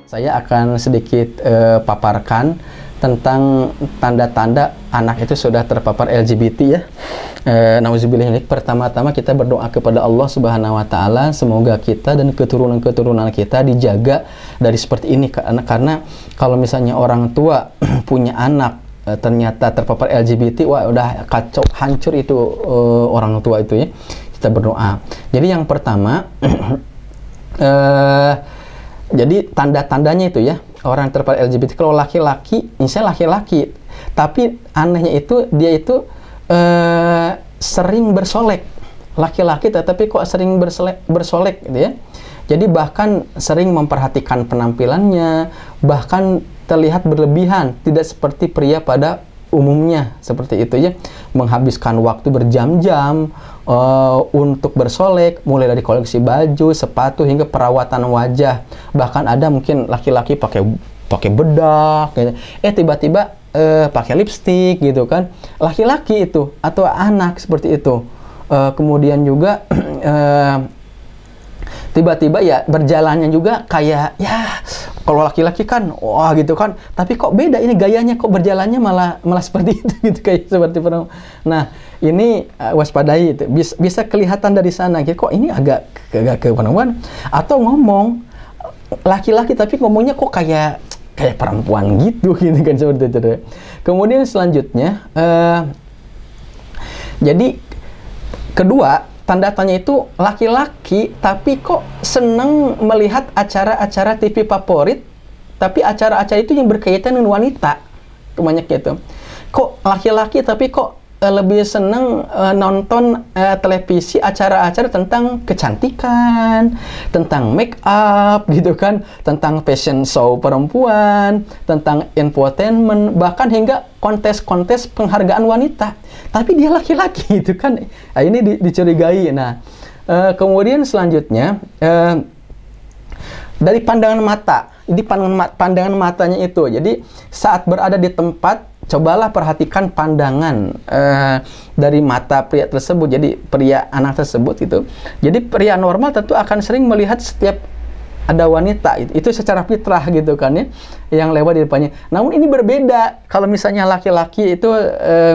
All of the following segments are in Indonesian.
Saya akan sedikit paparkan tentang tanda-tanda anak itu sudah terpapar LGBT ya. Nauzubillah. Pertama-tama kita berdoa kepada Allah Subhanahu wa taala semoga kita dan keturunan-keturunan kita dijaga dari seperti ini, karena kalau misalnya orang tua punya anak ternyata terpapar LGBT, wah udah kacau, hancur itu orang tua itu ya. Kita berdoa. Jadi yang pertama jadi tanda-tandanya itu ya, orang terpapar LGBT kalau laki-laki, misalnya laki-laki, tapi anehnya itu dia itu sering bersolek, laki-laki tetapi kok sering bersolek gitu ya. Jadi bahkan sering memperhatikan penampilannya, bahkan terlihat berlebihan, tidak seperti pria pada umumnya seperti itu ya, menghabiskan waktu berjam-jam untuk bersolek, mulai dari koleksi baju, sepatu hingga perawatan wajah. Bahkan ada mungkin laki-laki pakai bedak gitu. Tiba-tiba pakai lipstik gitu kan, laki-laki itu atau anak seperti itu. Kemudian juga tiba-tiba ya berjalannya juga kayak ya, kalau laki-laki kan wah gitu kan, tapi kok beda ini gayanya, kok berjalannya malah seperti itu gitu, kayak seperti perempuan. Nah ini waspadai itu, bisa kelihatan dari sana gitu, kok ini agak ke perempuan, atau ngomong laki-laki tapi ngomongnya kok kayak perempuan gitu kan seperti itu. Kemudian selanjutnya jadi kedua tanda-tanya itu laki-laki tapi kok seneng melihat acara-acara TV favorit, tapi acara-acara itu yang berkaitan dengan wanita, banyak gitu. Kok laki-laki tapi kok lebih seneng nonton televisi acara-acara tentang kecantikan, tentang make up gitu kan, tentang fashion show perempuan, tentang infotainment, bahkan hingga kontes-kontes penghargaan wanita, tapi dia laki-laki itu kan. Nah, ini dicurigai. Nah kemudian selanjutnya dari pandangan mata, ini pandangan matanya itu. Jadi saat berada di tempat, cobalah perhatikan pandangan dari mata pria tersebut. Jadi pria anak tersebut itu. Jadi pria normal tentu akan sering melihat setiap ada wanita itu secara fitrah gitu kan ya, yang lewat di depannya. Namun ini berbeda kalau misalnya laki-laki itu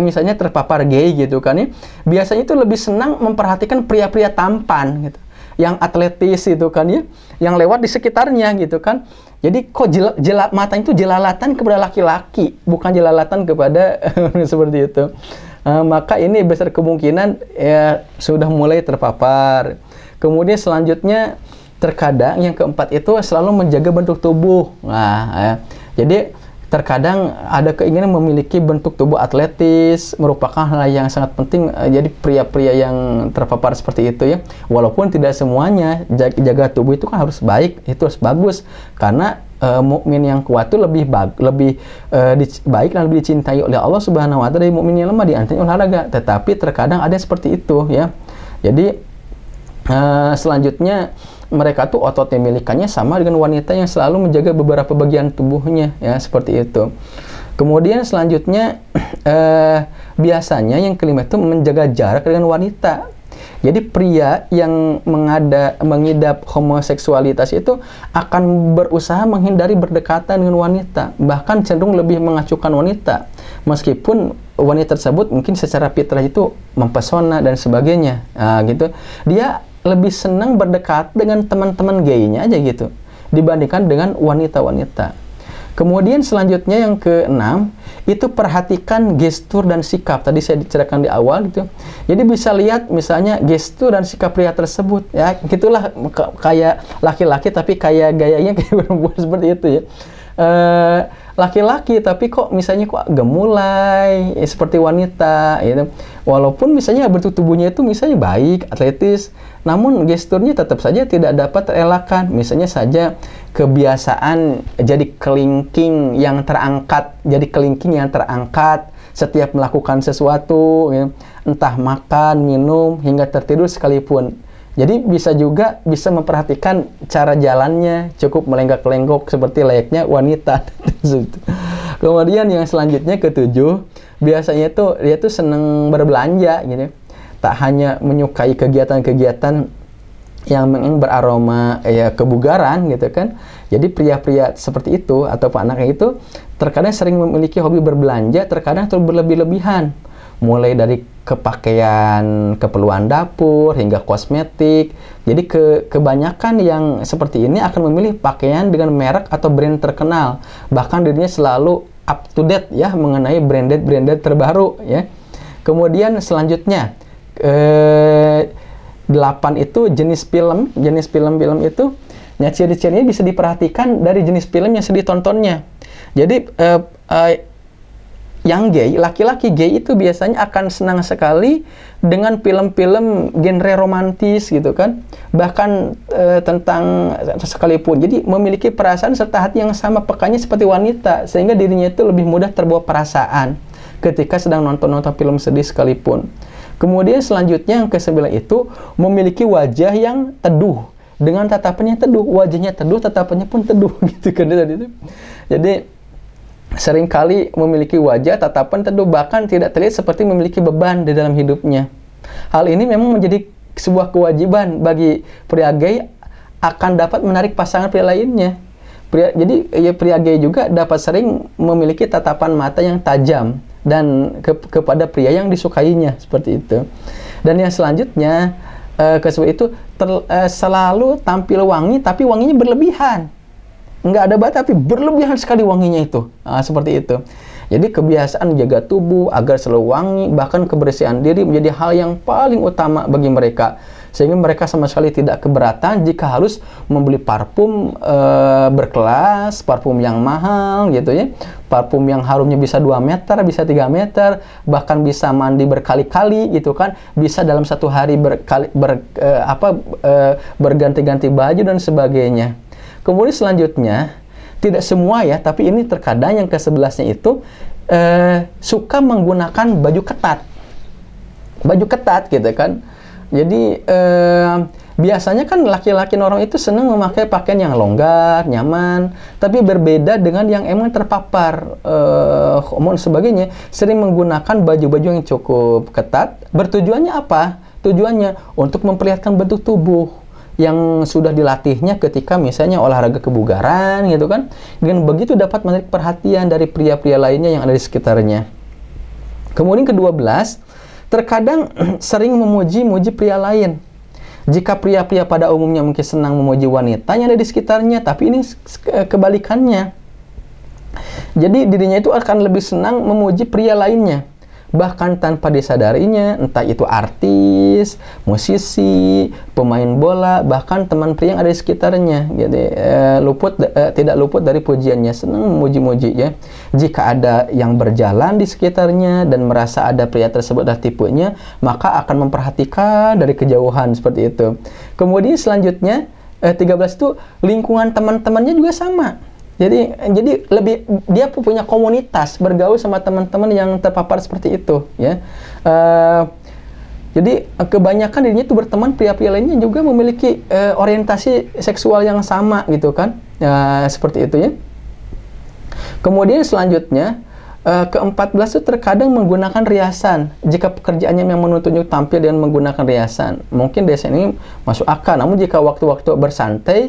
misalnya terpapar gay gitu kan ya, biasanya itu lebih senang memperhatikan pria-pria tampan gitu, yang atletis itu kan ya, yang lewat di sekitarnya gitu kan. Jadi kok mata itu jelalatan kepada laki-laki, bukan jelalatan kepada seperti itu. Maka ini besar kemungkinan ya sudah mulai terpapar. Kemudian selanjutnya terkadang yang keempat itu selalu menjaga bentuk tubuh. Nah, jadi terkadang ada keinginan memiliki bentuk tubuh atletis, merupakan hal yang sangat penting. Jadi pria-pria yang terpapar seperti itu ya, walaupun tidak semuanya, jaga tubuh itu kan harus baik, itu harus bagus, karena mukmin yang kuat itu lebih baik dan lebih dicintai oleh Allah Subhanahu wa taala dari mukmin yang lemah, diantaranya olahraga. Tetapi terkadang ada seperti itu ya. Jadi selanjutnya mereka tuh otot yang milikannya sama dengan wanita yang selalu menjaga beberapa bagian tubuhnya ya, seperti itu. Kemudian selanjutnya biasanya yang kelima itu menjaga jarak dengan wanita. Jadi pria yang mengidap homoseksualitas itu akan berusaha menghindari berdekatan dengan wanita, bahkan cenderung lebih mengacuhkan wanita, meskipun wanita tersebut mungkin secara fitrah itu mempesona dan sebagainya. Nah, gitu. Dia lebih senang berdekat dengan teman-teman gaynya aja gitu, dibandingkan dengan wanita-wanita. Kemudian selanjutnya yang keenam, itu perhatikan gestur dan sikap. Tadi saya diceritakan di awal gitu. Jadi bisa lihat misalnya gestur dan sikap pria tersebut. Ya, gitulah kayak laki-laki tapi kayak gayanya kayak perempuan seperti itu ya. Laki-laki tapi kok misalnya kok gemulai seperti wanita gitu. Walaupun misalnya bentuk tubuhnya itu misalnya baik, atletis, namun gesturnya tetap saja tidak dapat terelakkan. Misalnya saja kebiasaan jadi kelingking yang terangkat, setiap melakukan sesuatu gitu. Entah makan, minum, hingga tertidur sekalipun. Jadi bisa memperhatikan cara jalannya, cukup melenggak-lenggok seperti layaknya wanita. Kemudian yang selanjutnya ketujuh, biasanya dia tuh seneng berbelanja gitu. Tak hanya menyukai kegiatan-kegiatan yang beraroma ya kebugaran gitu kan. Jadi pria-pria seperti itu atau anaknya itu terkadang sering memiliki hobi berbelanja, terkadang itu berlebih-lebihan. Mulai dari kepakaian, keperluan dapur hingga kosmetik. Jadi kebanyakan yang seperti ini akan memilih pakaian dengan merek atau brand terkenal. Bahkan dirinya selalu up to date ya mengenai branded terbaru ya. Kemudian selanjutnya 8 itu jenis film itu ciri-cirinya bisa diperhatikan dari jenis film yang sedang ditontonnya. Jadi yang gay, laki-laki gay itu biasanya akan senang sekali dengan film-film genre romantis gitu kan, bahkan tentang sekalipun. Jadi memiliki perasaan serta hati yang sama pekanya seperti wanita, sehingga dirinya itu lebih mudah terbawa perasaan ketika sedang nonton film sedih sekalipun. Kemudian selanjutnya yang ke-9 itu memiliki wajah yang teduh, dengan tatapannya teduh, wajahnya teduh, tatapannya pun teduh gitu kan itu. Jadi seringkali memiliki wajah, tatapan teduh, bahkan tidak terlihat seperti memiliki beban di dalam hidupnya. Hal ini memang menjadi sebuah kewajiban bagi pria gay akan dapat menarik pasangan pria lainnya. Jadi pria gay juga dapat sering memiliki tatapan mata yang tajam dan kepada pria yang disukainya seperti itu. Dan yang selanjutnya itu selalu tampil wangi, tapi wanginya berlebihan. Nggak ada batas, tapi berlebihan sekali wanginya itu. Seperti itu. Jadi kebiasaan jaga tubuh agar selalu wangi, bahkan kebersihan diri menjadi hal yang paling utama bagi mereka. Sehingga mereka sama sekali tidak keberatan jika harus membeli parfum berkelas, parfum yang mahal gitu ya. Parfum yang harumnya bisa 2 meter, bisa 3 meter, bahkan bisa mandi berkali-kali gitu kan. Bisa dalam satu hari berganti-ganti baju dan sebagainya. Kemudian selanjutnya, tidak semua ya, tapi ini terkadang yang ke-11-nya itu suka menggunakan baju ketat. Baju ketat gitu kan. Jadi biasanya kan laki-laki orang itu senang memakai pakaian yang longgar, nyaman, tapi berbeda dengan yang emang terpapar hormon sebagainya, sering menggunakan baju-baju yang cukup ketat. Bertujuannya apa? Tujuannya untuk memperlihatkan bentuk tubuh yang sudah dilatihnya ketika misalnya olahraga kebugaran gitu kan. Dengan begitu dapat menarik perhatian dari pria-pria lainnya yang ada di sekitarnya. Kemudian ke-12, terkadang sering memuji-muji pria lain. Jika pria-pria pada umumnya mungkin senang memuji wanita yang ada di sekitarnya, tapi ini kebalikannya. Jadi dirinya itu akan lebih senang memuji pria lainnya, bahkan tanpa disadarinya, entah itu artis, musisi, pemain bola, bahkan teman pria yang ada di sekitarnya. Jadi tidak luput dari pujiannya, senang memuji-muji ya. Jika ada yang berjalan di sekitarnya dan merasa ada pria tersebut adalah tipenya, maka akan memperhatikan dari kejauhan seperti itu. Kemudian selanjutnya 13 itu lingkungan teman-temannya juga sama. Jadi lebih dia punya komunitas, bergaul sama teman-teman yang terpapar seperti itu ya. Jadi kebanyakan dirinya itu berteman pria-pria lainnya juga memiliki orientasi seksual yang sama gitu kan. Seperti itu ya. Kemudian selanjutnya ke-14 itu terkadang menggunakan riasan. Jika pekerjaannya yang menuntutnya tampil dengan menggunakan riasan, mungkin riasan ini masuk akal. Namun jika waktu-waktu bersantai,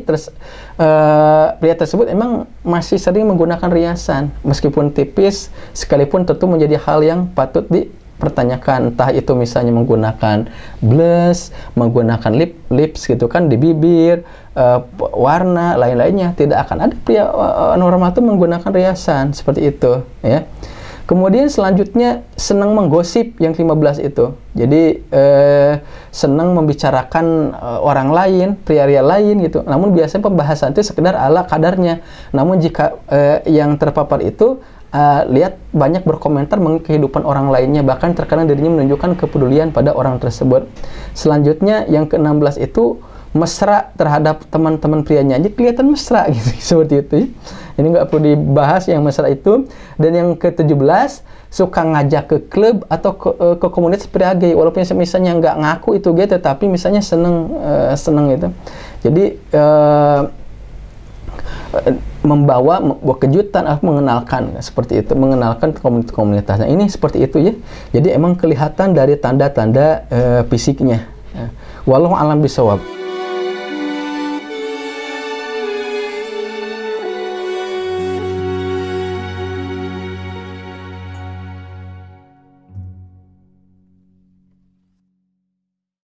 pria tersebut emang masih sering menggunakan riasan, meskipun tipis, sekalipun tentu menjadi hal yang patut dipertanyakan. Entah itu misalnya menggunakan blush, menggunakan lips gitu kan di bibir, warna lain-lainnya. Tidak akan ada pria normal itu menggunakan riasan seperti itu ya. Kemudian selanjutnya senang menggosip yang 15 itu. Jadi senang membicarakan orang lain, pria-pria lain gitu. Namun biasanya pembahasan itu sekedar ala kadarnya. Namun jika yang terpapar itu lihat banyak berkomentar mengenai kehidupan orang lainnya, bahkan terkadang dirinya menunjukkan kepedulian pada orang tersebut. Selanjutnya yang ke-16 itu mesra terhadap teman-teman prianya, aja kelihatan mesra gitu seperti itu ya. Ini nggak perlu dibahas yang mesra itu. Dan yang ke-17 suka ngajak ke klub atau ke komunitas pria gay, walaupun misalnya nggak ngaku itu gay, tetapi misalnya seneng gitu. Jadi membawa kejutan atau mengenalkan seperti itu, mengenalkan komunitas-komunitasnya. Ini seperti itu ya. Jadi emang kelihatan dari tanda-tanda fisiknya. Wallahu a'lam bishawab.